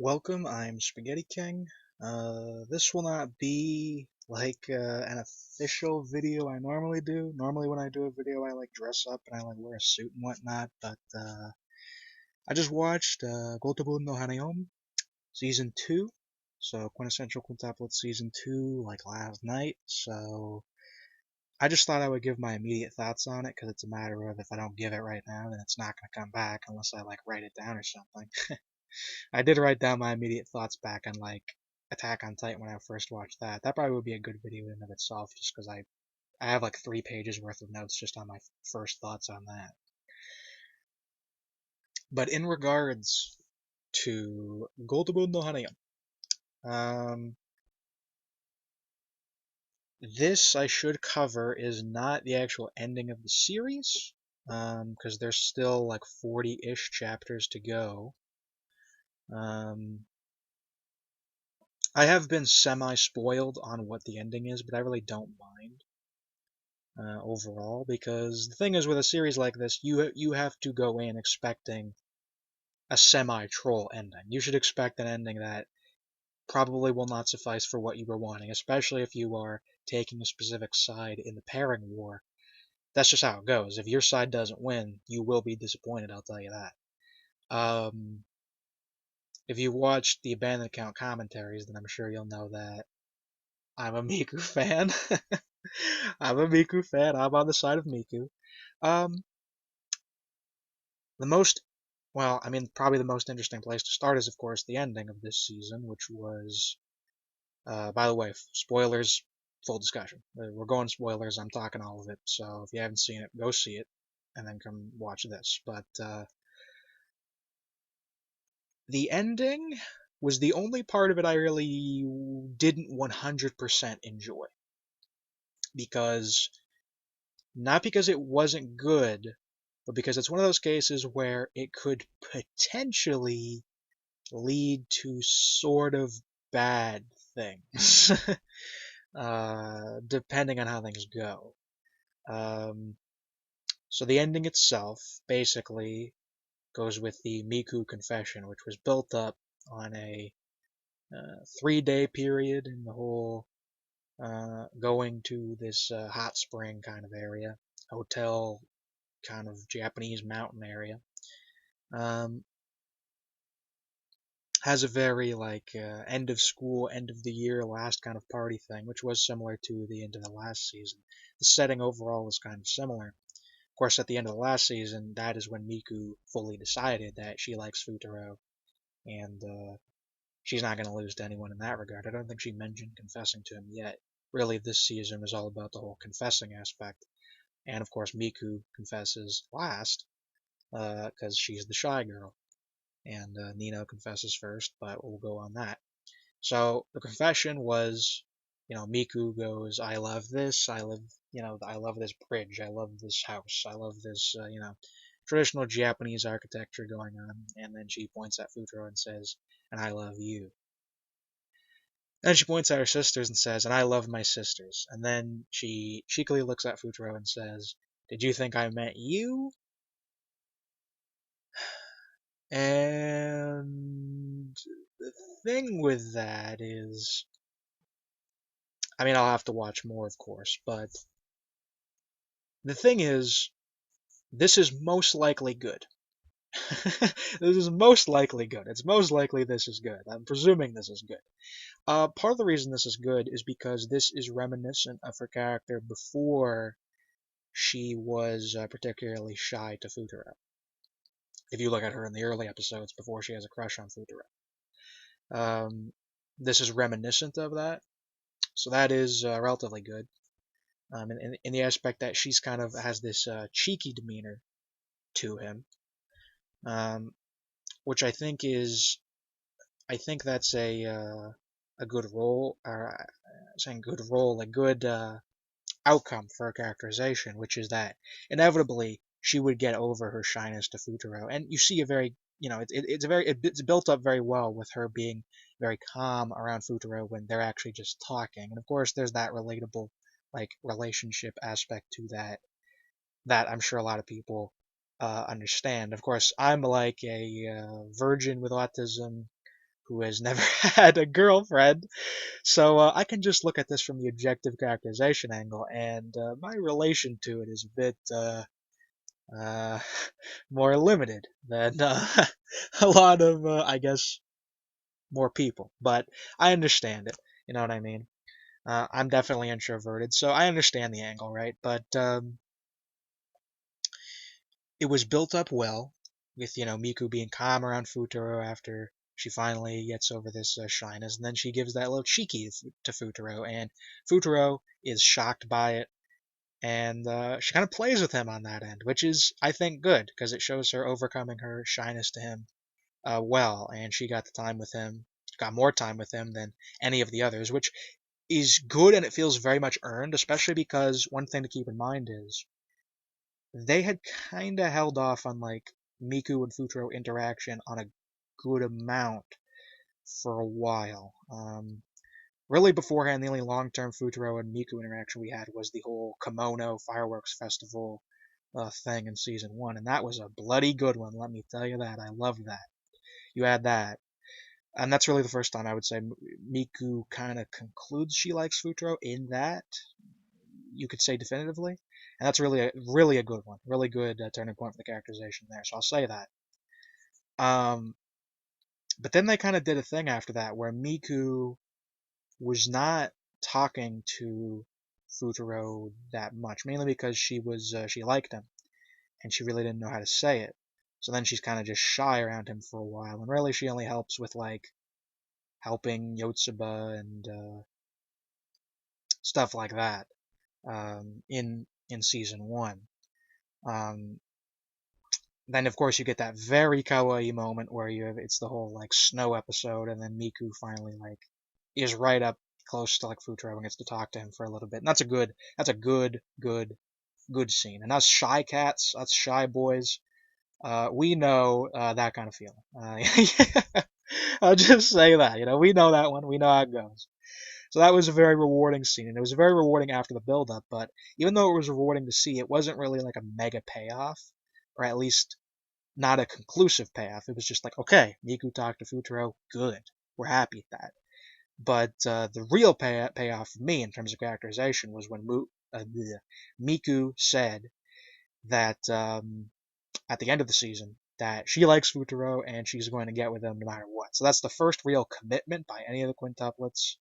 Welcome, I'm Spaghetti King. This will not be like an official video I normally do. Normally when I do a video I like dress up and I like wear a suit and whatnot, but I just watched Gotoubun no Hanayome Season 2, so Quintessential Quintuplets Season 2 like last night, so I just thought I would give my immediate thoughts on it because it's a matter of if I don't give it right now then it's not going to come back unless I like write it down or something. I did write down my immediate thoughts back on like Attack on Titan when I first watched that. That probably would be a good video in and of itself, just because I have like 3 pages worth of notes just on my first thoughts on that. But in regards to Gotoubun no Hanayome, um, this I should cover is not the actual ending of the series, because there's still like 40-ish chapters to go. Um, I have been semi-spoiled on what the ending is, but I really don't mind overall, because the thing is with a series like this, you have to go in expecting a semi-troll ending. You should expect an ending that probably will not suffice for what you were wanting, especially if you are taking a specific side in the pairing war. That's just how it goes. If your side doesn't win, you will be disappointed, I'll tell you that. If you watched the Abandoned Account commentaries, then I'm sure you'll know that I'm a Miku fan. I'm a Miku fan. I'm on the side of Miku. Um, the most, well, I mean, probably the most interesting place to start is, of course, the ending of this season, which was, by the way, spoilers, full discussion. We're going spoilers. I'm talking all of it. So if you haven't seen it, go see it, and then come watch this. But the ending was the only part of it I really didn't 100% enjoy because not because it wasn't good, but because it's one of those cases where it could potentially lead to sort of bad things, depending on how things go. Um, so the ending itself basically goes with the Miku confession, which was built up on a 3-day period in the whole going to this hot spring kind of area, hotel kind of Japanese mountain area. Um, has a very like end of school, end of the year, last kind of party thing, which was similar to the end of the last season. The setting overall was kind of similar. Of course, at the end of the last season, that is when Miku fully decided that she likes Futaro, and she's not going to lose to anyone in that regard. I don't think she mentioned confessing to him yet. Really, this season is all about the whole confessing aspect. And of course, Miku confesses last because she's the shy girl. And Nino confesses first, but we'll go on that. So the confession was, Miku goes, "I love this. I love, I love this bridge. I love this house. I love this, traditional Japanese architecture going on." And then she points at Futaro and says, "And I love you." And she points at her sisters and says, "And I love my sisters." And then she cheekily looks at Futaro and says, "Did you think I meant you?" And the thing with that is, I mean, I'll have to watch more, of course, but the thing is, this is most likely good. This is most likely good. It's most likely this is good. I'm presuming this is good. Part of the reason this is good is because this is reminiscent of her character before she was particularly shy to Futaro. If you look at her in the early episodes before she has a crush on Futaro. This is reminiscent of that, so that is relatively good. In the aspect that she's kind of has this cheeky demeanor to him, um, which I think that's a good role, or saying good role, a good outcome for her characterization, which is that inevitably she would get over her shyness to Futaro, and you see a very, it's built up very well with her being very calm around Futaro when they're actually just talking, and of course there's that relatable like relationship aspect to that I'm sure a lot of people understand. Of course, I'm like a virgin with autism who has never had a girlfriend. So I can just look at this from the objective characterization angle, and my relation to it is a bit uh, more limited than a lot of, I guess, more people. But I understand it. You know what I mean? I'm definitely introverted, so I understand the angle, right? But it was built up well, with Miku being calm around Futaro after she finally gets over this shyness, and then she gives that little cheeky to Futaro, and Futaro is shocked by it, and she kind of plays with him on that end, which is, I think, good because it shows her overcoming her shyness to him well, and she got the time with him, got more time with him than any of the others, which is good, and it feels very much earned, especially because one thing to keep in mind is they had kind of held off on like Miku and Futaro interaction on a good amount for a while. Really beforehand, the only long-term Futaro and Miku interaction we had was the whole Kimono Fireworks Festival thing in season 1, and that was a bloody good one, let me tell you that. I loved that. You had that. And that's really the first time I would say Miku kind of concludes she likes Futaro in that, you could say definitively. And that's really a good one. Really good turning point for the characterization there. So I'll say that. Um, but then they kind of did a thing after that where Miku was not talking to Futaro that much, mainly because she liked him and she really didn't know how to say it. So then she's kind of just shy around him for a while, and really she only helps with like helping Yotsuba and stuff like that in season 1. Um, then of course you get that very kawaii moment where it's the whole like snow episode, and then Miku finally like is right up close to like Futaro and gets to talk to him for a little bit. And that's a good scene. And us shy cats, us shy boys, we know that kind of feeling. I'll just say that. We know that one. We know how it goes. So that was a very rewarding scene, and it was very rewarding after the build-up. But even though it was rewarding to see, it wasn't really like a mega payoff, or at least not a conclusive payoff. It was just like, okay, Miku talked to Futaro, good. We're happy at that. But the real payoff for me in terms of characterization was when Miku said that at the end of the season that she likes Futaro and she's going to get with him no matter what. So that's the first real commitment by any of the quintuplets.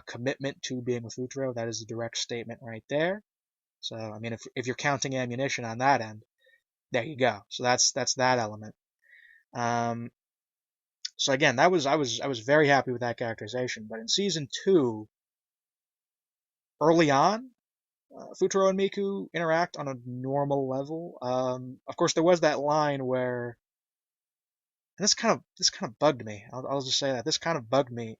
Commitment to being with Futaro. That is a direct statement right there. So I mean, if you're counting ammunition on that end, there you go. So that's that element. Um, so again, I was very happy with that characterization. But in season 2, early on, Futaro and Miku interact on a normal level. Of course, there was that line where, and this kind of bugged me. I'll just say that this kind of bugged me.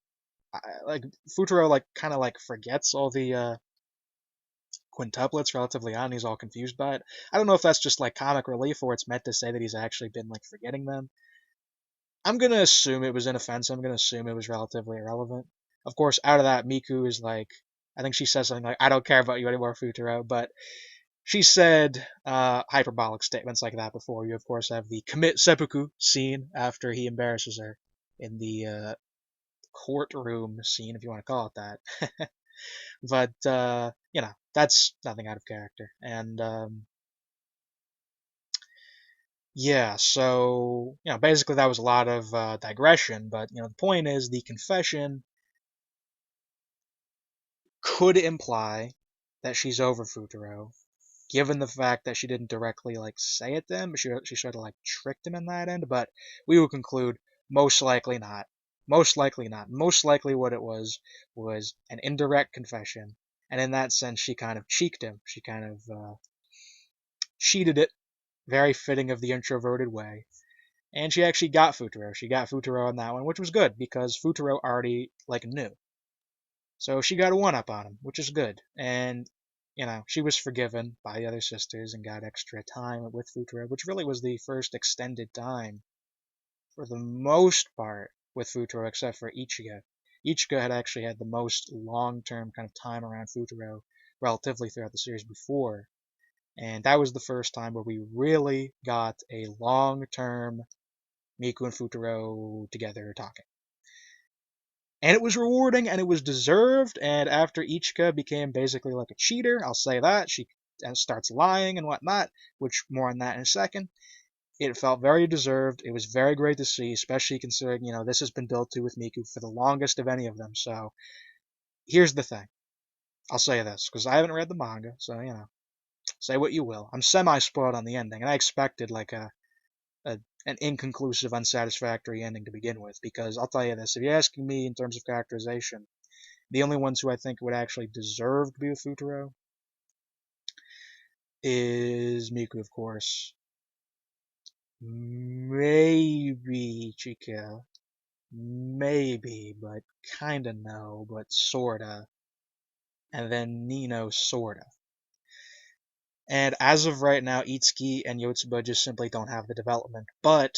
Like Futaro like kind of like forgets all the quintuplets relatively on. He's all confused by it. I don't know if that's just like comic relief or it's meant to say that he's actually been like forgetting them. I'm gonna assume it was inoffensive. I'm gonna assume it was relatively irrelevant. Of course, out of that, Miku is like, I think she says something like, "I don't care about you anymore, Futaro." But she said hyperbolic statements like that before. You of course have the commit seppuku scene after he embarrasses her in the courtroom scene, if you want to call it that. But that's nothing out of character. And yeah, so basically that was a lot of digression. But the point is, the confession could imply that she's over Futaro, given the fact that she didn't directly like say it to him, but she sort of like tricked him in that end. But we would conclude most likely not. Most likely not. Most likely what it was an indirect confession, and in that sense, she kind of cheeked him. She kind of cheated it, very fitting of the introverted way. And she actually got Futaro. She got Futaro on that one, which was good because Futaro already like knew. So she got a one up on him, which is good. And she was forgiven by the other sisters and got extra time with Futaro, which really was the first extended time for the most part with Futaro, except for Ichigo. Ichigo had actually had the most long-term kind of time around Futaro relatively throughout the series before. And that was the first time where we really got a long-term Miku and Futaro together talking. And it was rewarding and it was deserved. And after Ichika became basically like a cheater, I'll say that, she starts lying and whatnot, which more on that in a second. It felt very deserved. It was very great to see, especially considering, this has been built to with Miku for the longest of any of them. So here's the thing. I'll say this, because I haven't read the manga, so, say what you will. I'm semi-spoiled on the ending, and I expected like an inconclusive, unsatisfactory ending to begin with, because I'll tell you this, if you're asking me in terms of characterization, the only ones who I think would actually deserve to be with Futaro is Miku, of course. Maybe Chika. Maybe, but kinda no, but sorta. And then Nino, sorta. And as of right now, Itsuki and Yotsuba just simply don't have the development. But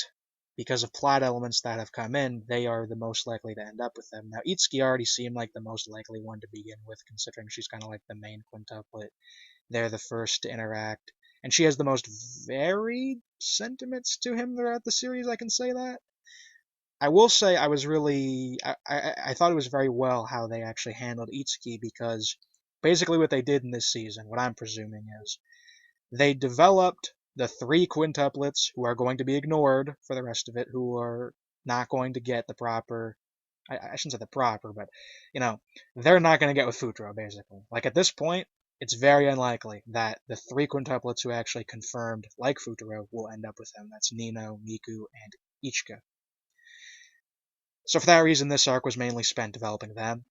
because of plot elements that have come in, they are the most likely to end up with them. Now, Itsuki already seemed like the most likely one to begin with, considering she's kind of like the main quintuplet. They're the first to interact. And she has the most varied sentiments to him throughout the series, I can say that. I will say I was really I thought it was very well how they actually handled Itsuki, because basically what they did in this season, what I'm presuming is they developed the three quintuplets who are going to be ignored for the rest of it, who are not going to get the proper. I shouldn't say the proper, but they're not going to get with Futaro basically. Like at this point, it's very unlikely that the three quintuplets who actually confirmed like Futaro will end up with him. That's Nino, Miku, and Ichika. So for that reason, this arc was mainly spent developing them,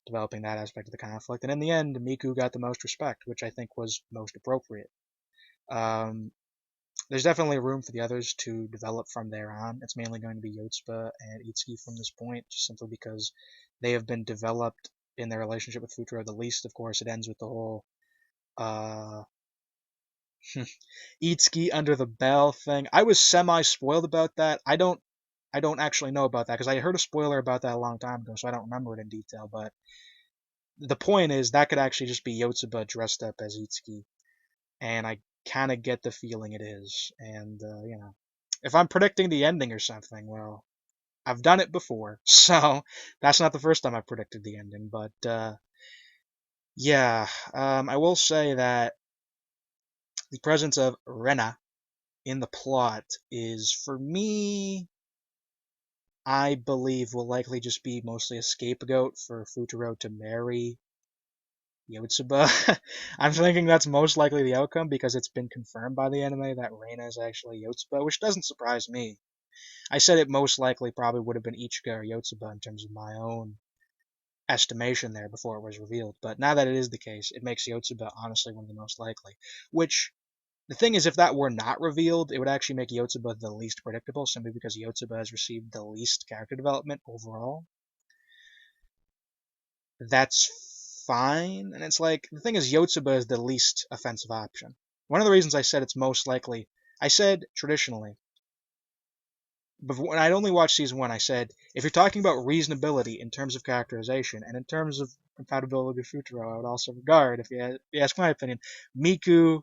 developing that aspect of the conflict, and in the end, Miku got the most respect, which I think was most appropriate. Um, there's definitely room for the others to develop from there on. It's mainly going to be Yotsuba and Itsuki from this point, just simply because they have been developed in their relationship with Futaro the least. Of course, it ends with the whole uh, Itsuki under the bell thing. I was semi-spoiled about that. I don't actually know about that, because I heard a spoiler about that a long time ago, so I don't remember it in detail. But the point is that could actually just be Yotsuba dressed up as Itsuki, and I kind of get the feeling it is. And if I'm predicting the ending or something, well, I've done it before, so that's not the first time I've predicted the ending. But yeah, I will say that the presence of Rena in the plot is, for me, I believe will likely just be mostly a scapegoat for Futaro to marry Yotsuba. I'm thinking that's most likely the outcome, because it's been confirmed by the anime that Reina is actually Yotsuba, which doesn't surprise me. I said it most likely probably would have been Ichika or Yotsuba in terms of my own estimation there before it was revealed, but now that it is the case, it makes Yotsuba honestly one of the most likely. Which, the thing is, if that were not revealed, it would actually make Yotsuba the least predictable, simply because Yotsuba has received the least character development overall. That's fine. And it's like, the thing is, Yotsuba is the least offensive option. One of the reasons I said it's most likely, I said traditionally, but when I'd only watched season one, I said, if you're talking about reasonability in terms of characterization and in terms of compatibility with Futaro, I would also regard, if you ask my opinion, Miku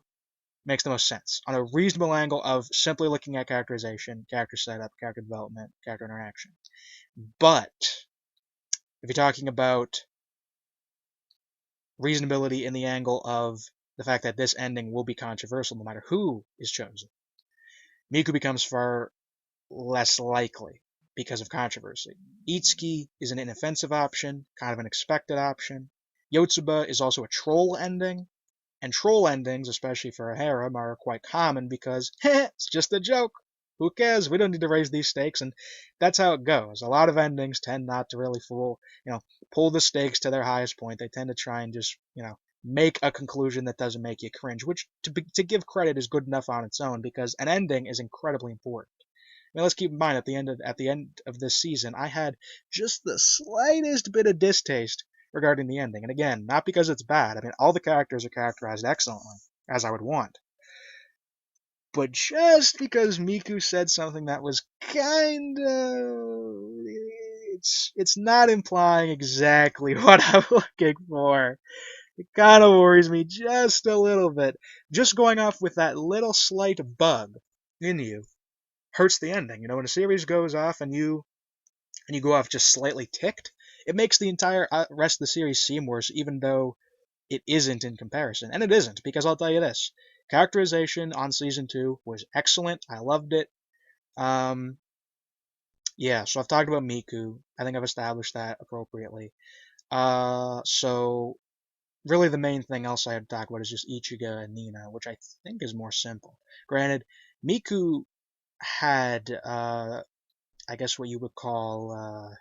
makes the most sense on a reasonable angle of simply looking at characterization, character setup, character development, character interaction. But if you're talking about reasonability in the angle of the fact that this ending will be controversial no matter who is chosen, Miku becomes far less likely because of controversy. Itsuki is an inoffensive option, kind of an expected option. Yotsuba is also a troll ending, and troll endings, especially for a harem, are quite common because, it's just a joke. Who cares? We don't need to raise these stakes, and that's how it goes. A lot of endings tend not to really pull the stakes to their highest point. They tend to try and just, make a conclusion that doesn't make you cringe, which, to give credit, is good enough on its own, because an ending is incredibly important. I mean, let's keep in mind, at the end of this season, I had just the slightest bit of distaste regarding the ending. And again, not because it's bad. I mean, all the characters are characterized excellently, as I would want. But just because Miku said something that was kind of... It's not implying exactly what I'm looking for. It kind of worries me just a little bit. Just going off with that little slight bug in you hurts the ending. When a series goes off and you go off just slightly ticked, it makes the entire rest of the series seem worse, even though it isn't in comparison. And it isn't, because I'll tell you this. Characterization on Season 2 was excellent. I loved it. Um, yeah, so I've talked about Miku. I think I've established that appropriately. So really the main thing else I had to talk about is just Ichigo and Nina, which I think is more simple. Granted, Miku had, I guess what you would call,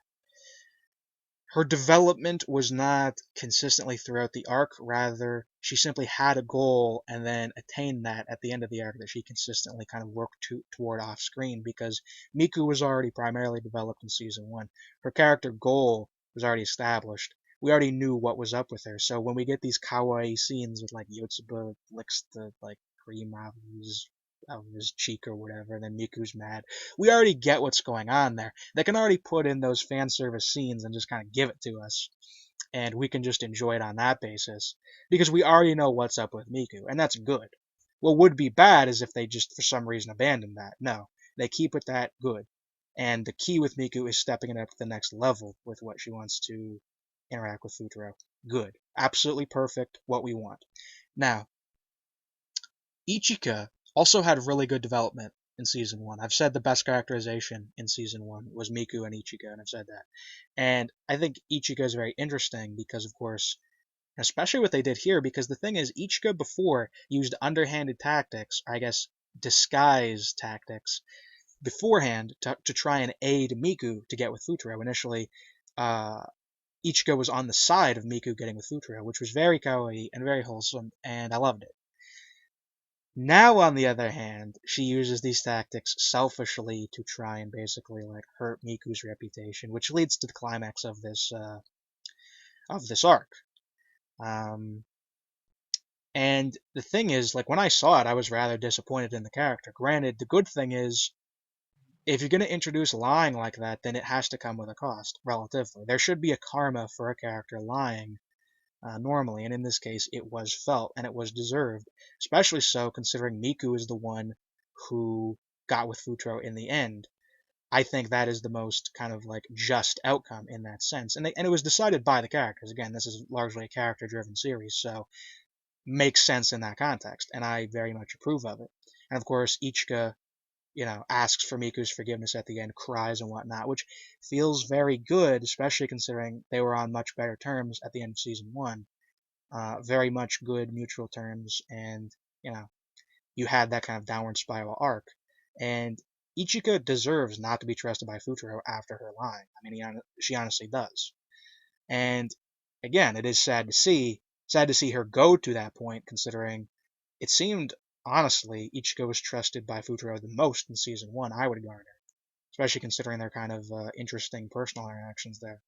her development was not consistently throughout the arc. Rather, she simply had a goal and then attained that at the end of the arc that she consistently kind of worked toward off screen, because Miku was already primarily developed in season 1. Her character goal was already established. We already knew what was up with her. So when we get these kawaii scenes with like Yotsuba licks the like cream of his cheek or whatever, and then Miku's mad. We already get what's going on there. They can already put in those fan service scenes and just kind of give it to us, and we can just enjoy it on that basis because we already know what's up with Miku, and that's good. What would be bad is if they just for some reason abandon that. No, they keep it that good. And the key with Miku is stepping it up to the next level with what she wants to interact with Futaro. Good. Absolutely perfect. What we want. Now, Ichika also had really good development in season 1. I've said the best characterization in season 1 was Miku and Ichika, and I've said that. And I think Ichika is very interesting because, of course, especially what they did here, because the thing is, Ichika before used underhanded tactics, I guess disguise tactics, beforehand to try and aid Miku to get with Futaro. Initially, Ichika was on the side of Miku getting with Futaro, which was very kawaii and very wholesome, and I loved it. Now, on the other hand, she uses these tactics selfishly to try and basically like hurt Miku's reputation, which leads to the climax of this arc. And the thing is, like when I saw it, I was rather disappointed in the character. Granted, the good thing is, if you're going to introduce lying like that, then it has to come with a cost, relatively. There should be a karma for a character lying normally, and in this case, it was felt and it was deserved. Especially so considering Miku is the one who got with Futaro in the end. I think that is the most kind of like just outcome in that sense, and it was decided by the characters. Again, this is largely a character-driven series, so makes sense in that context, and I very much approve of it. And of course, Ichika, asks for Miku's forgiveness at the end, cries and whatnot, which feels very good, especially considering they were on much better terms at the end of season 1. Very much good mutual terms, and you had that kind of downward spiral arc. And Ichika deserves not to be trusted by Futaro after her lying. I mean, she honestly does. And again, it is sad to see her go to that point, considering it seemed honestly Ichika was trusted by Futaro the most in season 1. I would garner, especially considering their kind of interesting personal interactions there.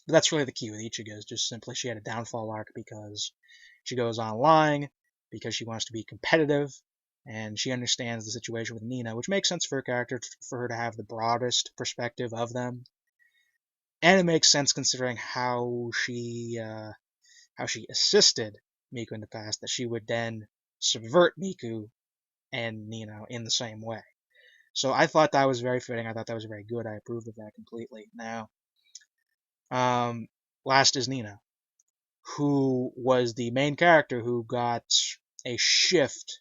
But that's really the key with Ichigo, is just simply she had a downfall arc because she goes on lying, because she wants to be competitive, and she understands the situation with Nina, which makes sense for her character, for her to have the broadest perspective of them. And it makes sense considering how she assisted Miku in the past, that she would then subvert Miku and Nina in the same way. So I thought that was very fitting. I thought that was very good. I approved of that completely. Now, last is Nina, who was the main character who got a shift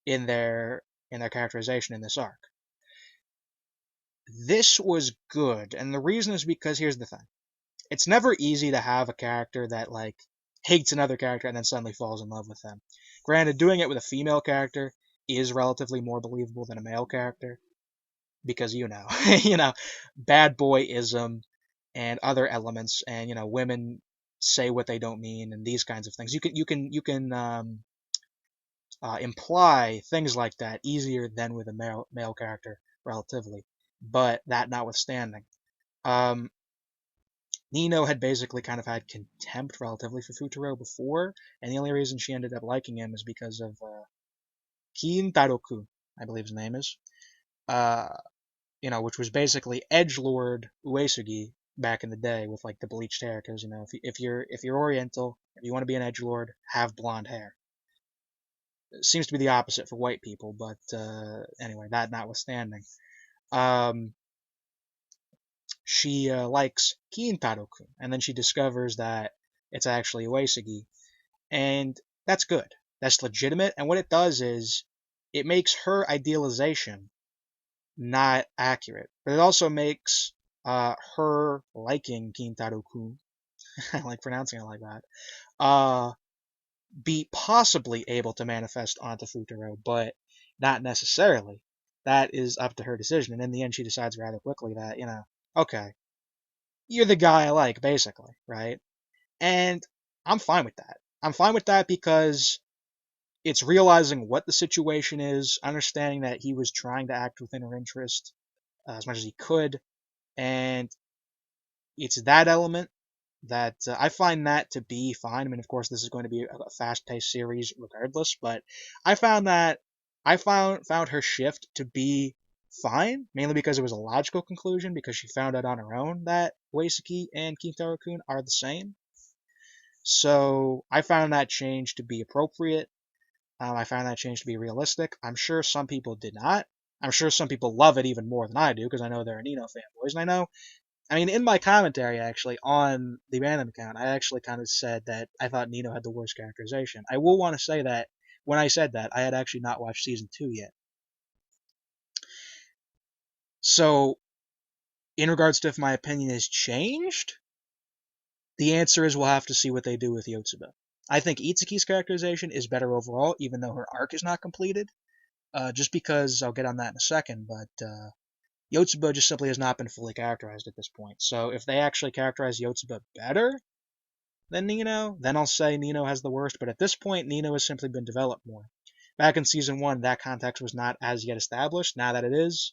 in their characterization in this arc. This was good, and the reason is because here's the thing. It's never easy to have a character that like hates another character and then suddenly falls in love with them. Granted, doing it with a female character is relatively more believable than a male character because bad boyism and other elements, and women say what they don't mean and these kinds of things. You can imply things like that easier than with a male character relatively. But that notwithstanding, Nino had basically kind of had contempt relatively for Futaro before, and the only reason she ended up liking him is because of Kintaroku, I believe his name is, which was basically edgelord Uesugi back in the day with like the bleached hair. Because if you're Oriental, if you want to be an edgelord, have blonde hair. It seems to be the opposite for white people, but anyway, that notwithstanding, she likes Kintaro-kun, and then she discovers that it's actually Uesigi, and that's good. That's legitimate, and what it does is it makes her idealization not accurate, but it also makes her liking Kintaro-kun, I like pronouncing it like that, be possibly able to manifest onto Futaro, but not necessarily. That is up to her decision, and in the end, she decides rather quickly that, okay, you're the guy I like, basically, right? And I'm fine with that. I'm fine with that because it's realizing what the situation is, understanding that he was trying to act within her interest as much as he could, and it's that element that I find that to be fine. I mean, of course, this is going to be a fast-paced series regardless, but I found her shift to be fine, mainly because it was a logical conclusion, because she found out on her own that Uesaki and Kintaro-kun are the same. So I found that change to be appropriate. I found that change to be realistic. I'm sure some people did not. I'm sure some people love it even more than I do, because I know they're Nino fanboys, and I mean, in my commentary, actually, on the random account, I actually kind of said that I thought Nino had the worst characterization. I will want to say that when I said that, I had actually not watched season 2 yet. So, in regards to if my opinion has changed, the answer is we'll have to see what they do with Yotsuba. I think Itsuki's characterization is better overall, even though her arc is not completed. Just because, I'll get on that in a second, but Yotsuba just simply has not been fully characterized at this point. So if they actually characterize Yotsuba better than Nino, then I'll say Nino has the worst, but at this point, Nino has simply been developed more. Back in Season 1, that context was not as yet established. Now that it is,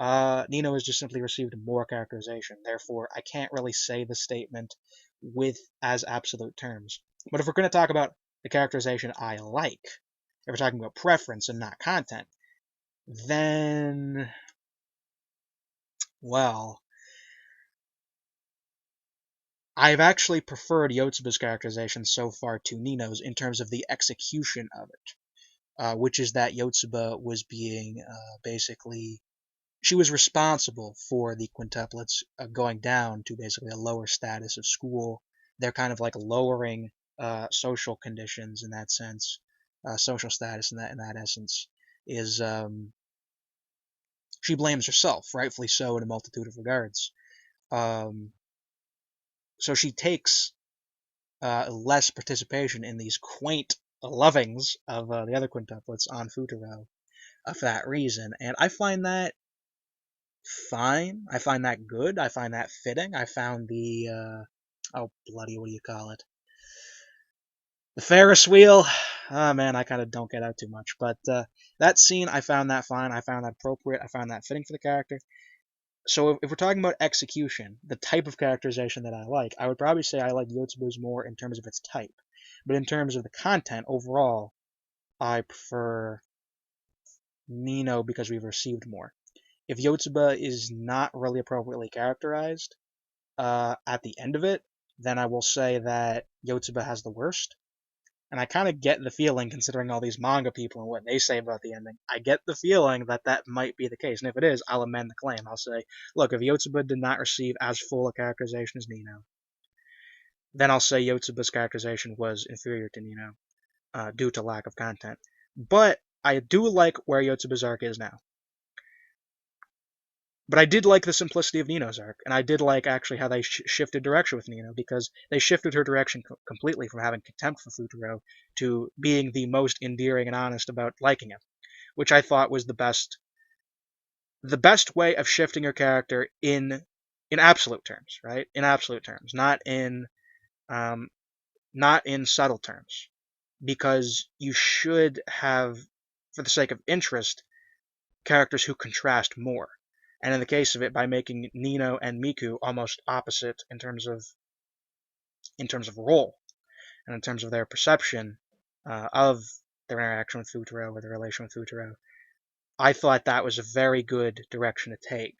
Nino has just simply received more characterization. Therefore, I can't really say the statement with as absolute terms. But if we're going to talk about the characterization I like, if we're talking about preference and not content, then, well, I've actually preferred Yotsuba's characterization so far to Nino's in terms of the execution of it, which is that Yotsuba was being basically, she was responsible for the quintuplets going down to basically a lower status of school. They're kind of like lowering social conditions in that sense, social status in that essence is she blames herself, rightfully so, in a multitude of regards. Um, so she takes less participation in these quaint lovings of the other quintuplets on Futaro for that reason. And I find that fine. I find that good. I find that fitting. I found the, oh, bloody, what do you call it? The Ferris wheel. Oh, man, I kind of don't get out too much. But that scene, I found that fine. I found that appropriate. I found that fitting for the character. So if we're talking about execution, the type of characterization that I like, I would probably say I like Yotsuba's more in terms of its type. But in terms of the content overall, I prefer Nino because we've received more. If Yotsuba is not really appropriately characterized at the end of it, then I will say that Yotsuba has the worst. And I kind of get the feeling, considering all these manga people and what they say about the ending, I get the feeling that that might be the case. And if it is, I'll amend the claim. I'll say, look, if Yotsuba did not receive as full a characterization as Nino, then I'll say Yotsuba's characterization was inferior to Nino due to lack of content. But I do like where Yotsuba's arc is now. But I did like the simplicity of Nino's arc, and I did like actually how they shifted direction with Nino, because they shifted her direction completely from having contempt for Futaro to being the most endearing and honest about liking him, which I thought was the best way of shifting her character in absolute terms, right? In absolute terms, um, not in subtle terms, because you should have, for the sake of interest, characters who contrast more. And in the case of it, by making Nino and Miku almost opposite in terms of role and in terms of their perception of their interaction with Futaro or their relation with Futaro, I thought that was a very good direction to take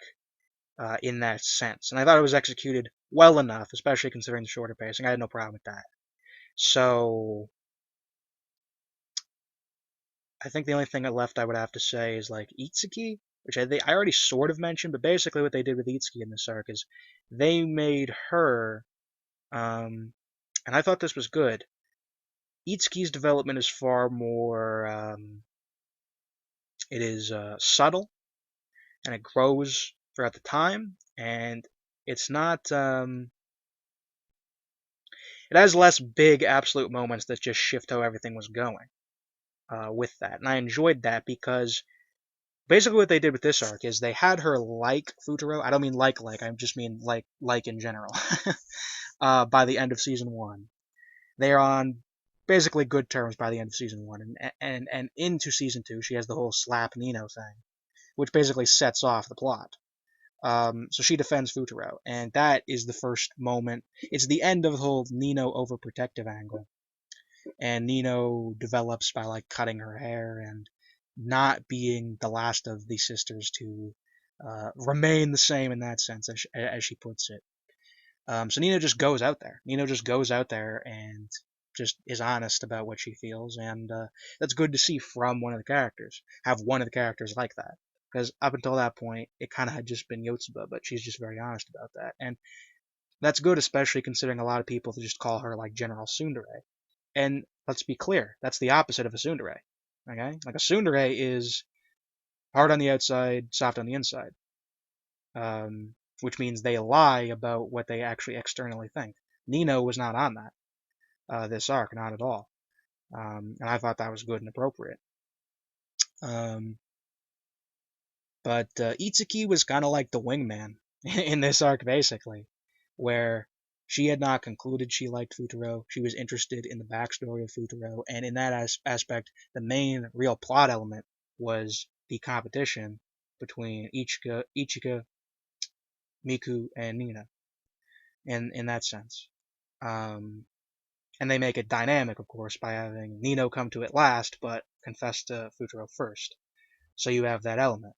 in that sense. And I thought it was executed well enough, especially considering the shorter pacing. I had no problem with that. So I think the only thing left I would have to say is like Itsuki. which I already sort of mentioned, but basically what they did with Itsuki in this arc is they made her, and I thought this was good. Itsuki's development is far more, it is subtle, and it grows throughout the time, and it's not, it has less big absolute moments that just shift how everything was going with that. And I enjoyed that because basically what they did with this arc is they had her like Futaro. I don't mean like, I just mean like in general. By the end of season 1. They are on basically good terms by the end of season 1. And into season 2, she has the whole slap Nino thing, which basically sets off the plot. So she defends Futaro, and that is the first moment. It's the end of the whole Nino overprotective angle, and Nino develops by like cutting her hair and not being the last of the sisters to remain the same in that sense, as she puts it. So Nino just goes out there. Nino just goes out there and just is honest about what she feels, and that's good to see from one of the characters. Have one of the characters like that, because up until that point, it kind of had just been Yotsuba, but she's just very honest about that, and that's good, especially considering a lot of people just call her like General Tsundere. And let's be clear, that's the opposite of a tsundere. Okay? Like a tsundere is hard on the outside, soft on the inside. Which means they lie about what they actually externally think. Nino was not on that, this arc, not at all. And I thought that was good and appropriate. But Itsuki was kind of like the wingman in this arc, basically, where she had not concluded she liked Futaro. She was interested in the backstory of Futaro, and in that aspect, the main real plot element was the competition between Ichika, Miku, and Nina. In that sense, and they make it dynamic, of course, by having Nino come to it last, but confess to Futaro first. So you have that element.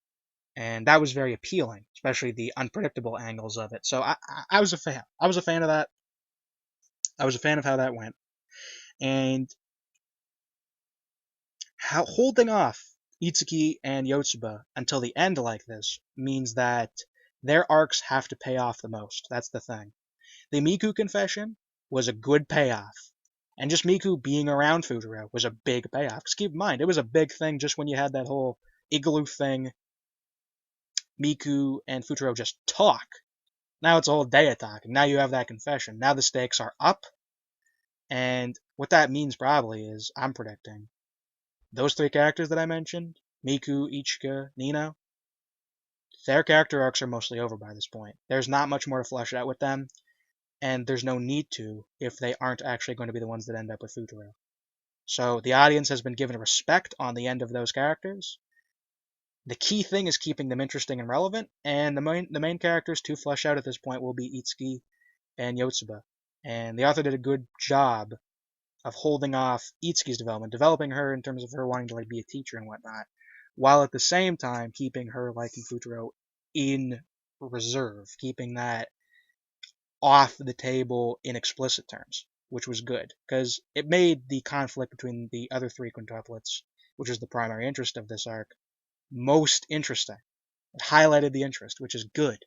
And that was very appealing, especially the unpredictable angles of it. So I was a fan. I was a fan of that. I was a fan of how that went. And holding off Itsuki and Yotsuba until the end like this means that their arcs have to pay off the most. That's the thing. The Miku confession was a good payoff. And just Miku being around Futaro was a big payoff. Because keep in mind, it was a big thing just when you had that whole igloo thing. Miku and Futaro just talk. Now it's a whole day of talking. Now you have that confession. Now the stakes are up. And what that means probably is, I'm predicting, those 3 characters that I mentioned, Miku, Ichika, Nino, their character arcs are mostly over by this point. There's not much more to flesh out with them, and there's no need to if they aren't actually going to be the ones that end up with Futaro. So the audience has been given respect on the end of those characters. The key thing is keeping them interesting and relevant, and the main characters to flesh out at this point will be Itsuki and Yotsuba. And the author did a good job of holding off Itsuki's development, developing her in terms of her wanting to like be a teacher and whatnot, while at the same time keeping her liking Futaro in reserve, keeping that off the table in explicit terms, which was good, because it made the conflict between the other 3 quintuplets, which is the primary interest of this arc, most interesting. It highlighted the interest, which is good.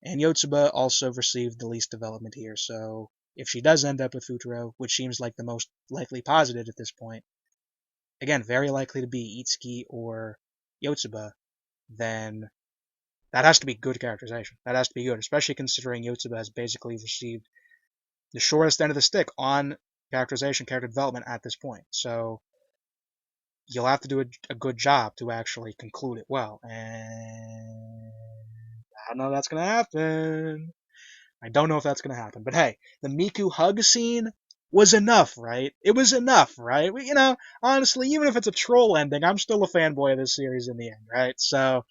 And Yotsuba also received the least development here, so if she does end up with Futaro, which seems like the most likely positive at this point, again, very likely to be Itsuki or Yotsuba, then that has to be good characterization. That has to be good, especially considering Yotsuba has basically received the shortest end of the stick on characterization, character development at this point. So you'll have to do a good job to actually conclude it well. And I don't know if that's going to happen. I don't know if that's going to happen. But hey, the Miku hug scene was enough, right? It was enough, right? Honestly, even if it's a troll ending, I'm still a fanboy of this series in the end, right? So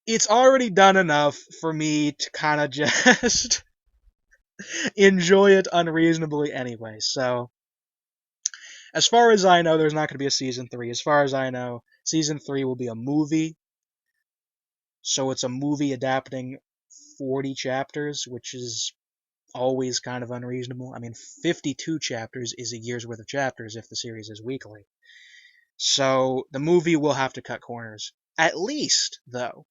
it's already done enough for me to kind of just enjoy it unreasonably anyway. So as far as I know, there's not going to be a season 3. As far as I know, season 3 will be a movie. So it's a movie adapting 40 chapters, which is always kind of unreasonable. I mean, 52 chapters is a year's worth of chapters if the series is weekly. So the movie will have to cut corners. At least, though,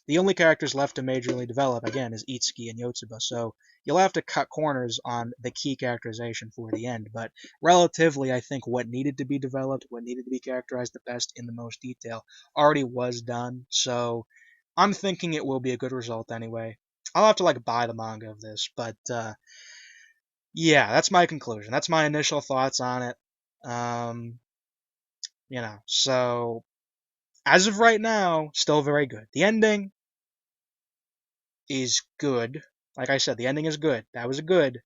the only characters left to majorly develop, again, is Itsuki and Yotsuba, so you'll have to cut corners on the key characterization for the end, but relatively, I think what needed to be developed, what needed to be characterized the best in the most detail, already was done, so I'm thinking it will be a good result anyway. I'll have to, like, buy the manga of this, but, yeah, that's my conclusion. That's my initial thoughts on it. Um, so as of right now, still very good. The ending is good. Like I said, the ending is good. That was a good.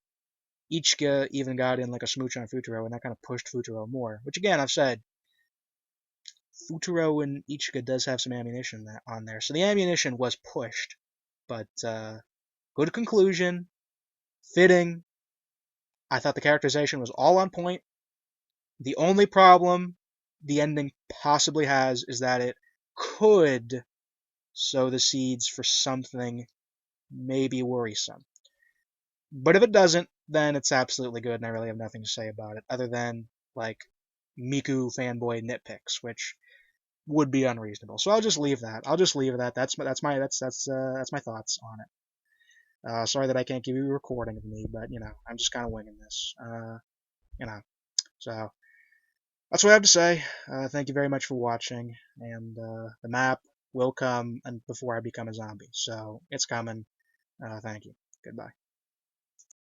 Ichika even got in like a smooch on Futuro, and that kind of pushed Futuro more. Which again, I've said, Futuro and Ichika does have some ammunition on there, so the ammunition was pushed. But good conclusion, fitting. I thought the characterization was all on point. The only problem the ending possibly has is that it could sow the seeds for something maybe worrisome. But if it doesn't, then it's absolutely good, and I really have nothing to say about it other than like Miku fanboy nitpicks, which would be unreasonable. So I'll just leave that. I'll just leave that. That's my thoughts on it. Sorry that I can't give you a recording of me, but I'm just kind of winging this. You know, so that's what I have to say. Thank you very much for watching, and the map will come and before I become a zombie, so it's coming. Thank you. Goodbye.